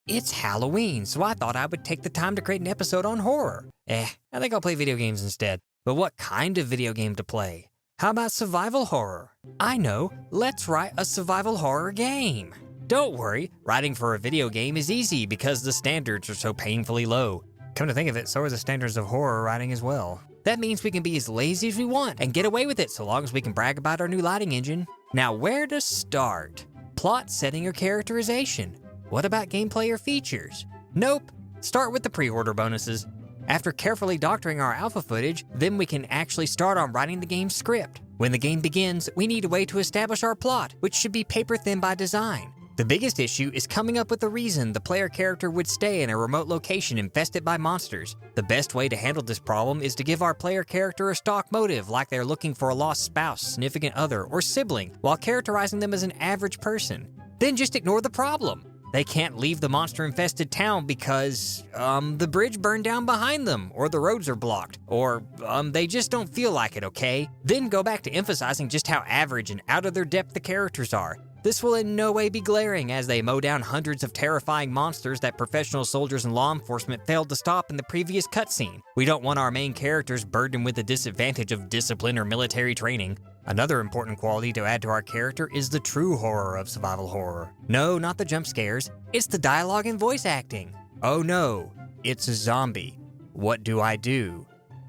It's Halloween, so I thought I would take the time to create an episode on horror. I think I'll play video games instead. But what kind of video game to play? How about survival horror? I know, let's write a survival horror game. Don't worry, writing for a video game is easy because the standards are so painfully low. Come to think of it, so are the standards of horror writing as well. That means we can be as lazy as we want and get away with it so long as we can brag about our new lighting engine. Now where to start? Plot, setting, or characterization? What about gameplay or features? Nope. Start with the pre-order bonuses. After carefully doctoring our alpha footage, then we can actually start on writing the game's script. When the game begins, we need a way to establish our plot, which should be paper thin by design. The biggest issue is coming up with a reason the player character would stay in a remote location infested by monsters. The best way to handle this problem is to give our player character a stock motive, like they're looking for a lost spouse, significant other, or sibling, while characterizing them as an average person. Then just ignore the problem. They can't leave the monster-infested town because, the bridge burned down behind them, or the roads are blocked, or, they just don't feel like it, okay? Then go back to emphasizing just how average and out of their depth the characters are. This will in no way be glaring as they mow down hundreds of terrifying monsters that professional soldiers and law enforcement failed to stop in the previous cutscene. We don't want our main characters burdened with the disadvantage of discipline or military training. Another important quality to add to our character is the true horror of survival horror. No, not the jump scares. It's the dialogue and voice acting. Oh no, it's a zombie. What do?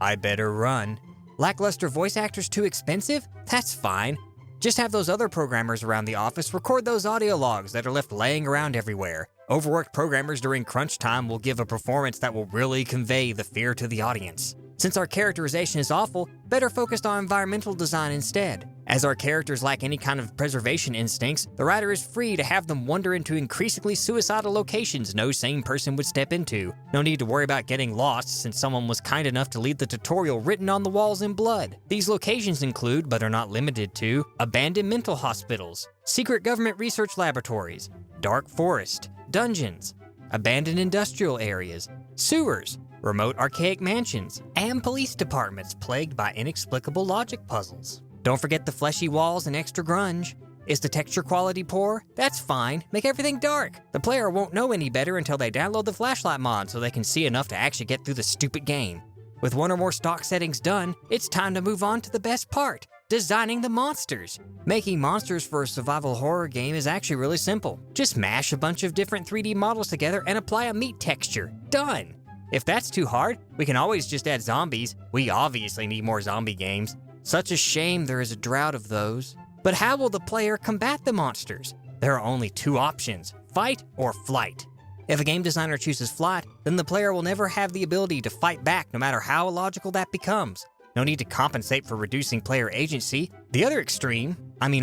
I better run. Lackluster voice actors too expensive? That's fine. Just have those other programmers around the office record those audio logs that are left laying around everywhere. Overworked programmers during crunch time will give a performance that will really convey the fear to the audience. Since our characterization is awful, better focused on environmental design instead. As our characters lack any kind of preservation instincts, the writer is free to have them wander into increasingly suicidal locations no sane person would step into. No need to worry about getting lost since someone was kind enough to leave the tutorial written on the walls in blood. These locations include, but are not limited to, abandoned mental hospitals, secret government research laboratories, dark forest, dungeons, abandoned industrial areas, sewers, remote archaic mansions, and police departments plagued by inexplicable logic puzzles. Don't forget the fleshy walls and extra grunge. Is the texture quality poor? That's fine. Make everything dark. The player won't know any better until they download the flashlight mod so they can see enough to actually get through the stupid game. With one or more stock settings done, it's time to move on to the best part, designing the monsters. Making monsters for a survival horror game is actually really simple. Just mash a bunch of different 3D models together and apply a meat texture. Done! If that's too hard, we can always just add zombies. We obviously need more zombie games. Such a shame there is a drought of those. But how will the player combat the monsters? There are only two options, fight or flight. If a game designer chooses flight, then the player will never have the ability to fight back no matter how illogical that becomes. No need to compensate for reducing player agency. The other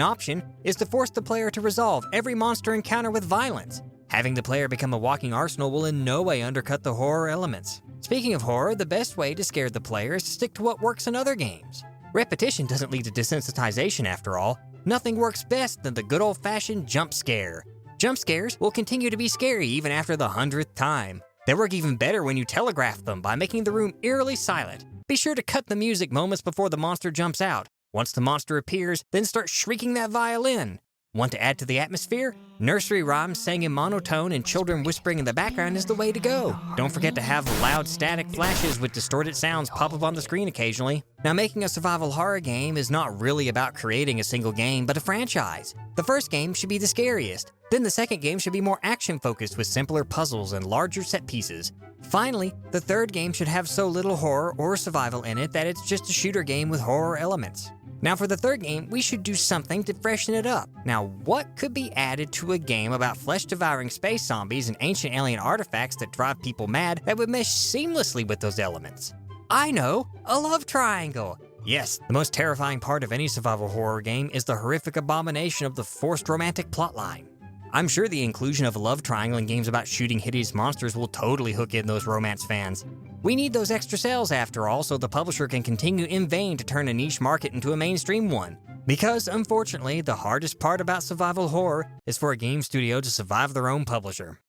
option, is to force the player to resolve every monster encounter with violence. Having the player become a walking arsenal will in no way undercut the horror elements. Speaking of horror, the best way to scare the player is to stick to what works in other games. Repetition doesn't lead to desensitization after all. Nothing works best than the good old-fashioned jump scare. Jump scares will continue to be scary even after the 100th time. They work even better when you telegraph them by making the room eerily silent. Be sure to cut the music moments before the monster jumps out. Once the monster appears, then start shrieking that violin. Want to add to the atmosphere? Nursery rhymes sang in monotone and children whispering in the background is the way to go. Don't forget to have loud static flashes with distorted sounds pop up on the screen occasionally. Now, making a survival horror game is not really about creating a single game, but a franchise. The first game should be the scariest. Then the second game should be more action-focused with simpler puzzles and larger set pieces. Finally, the third game should have so little horror or survival in it that it's just a shooter game with horror elements. Now for the third game, we should do something to freshen it up. Now, what could be added to a game about flesh-devouring space zombies and ancient alien artifacts that drive people mad that would mesh seamlessly with those elements? I know, a love triangle. Yes, the most terrifying part of any survival horror game is the horrific abomination of the forced romantic plotline. I'm sure the inclusion of a love triangle in games about shooting hideous monsters will totally hook in those romance fans. We need those extra sales after all, so the publisher can continue in vain to turn a niche market into a mainstream one. Because, unfortunately, the hardest part about survival horror is for a game studio to survive their own publisher.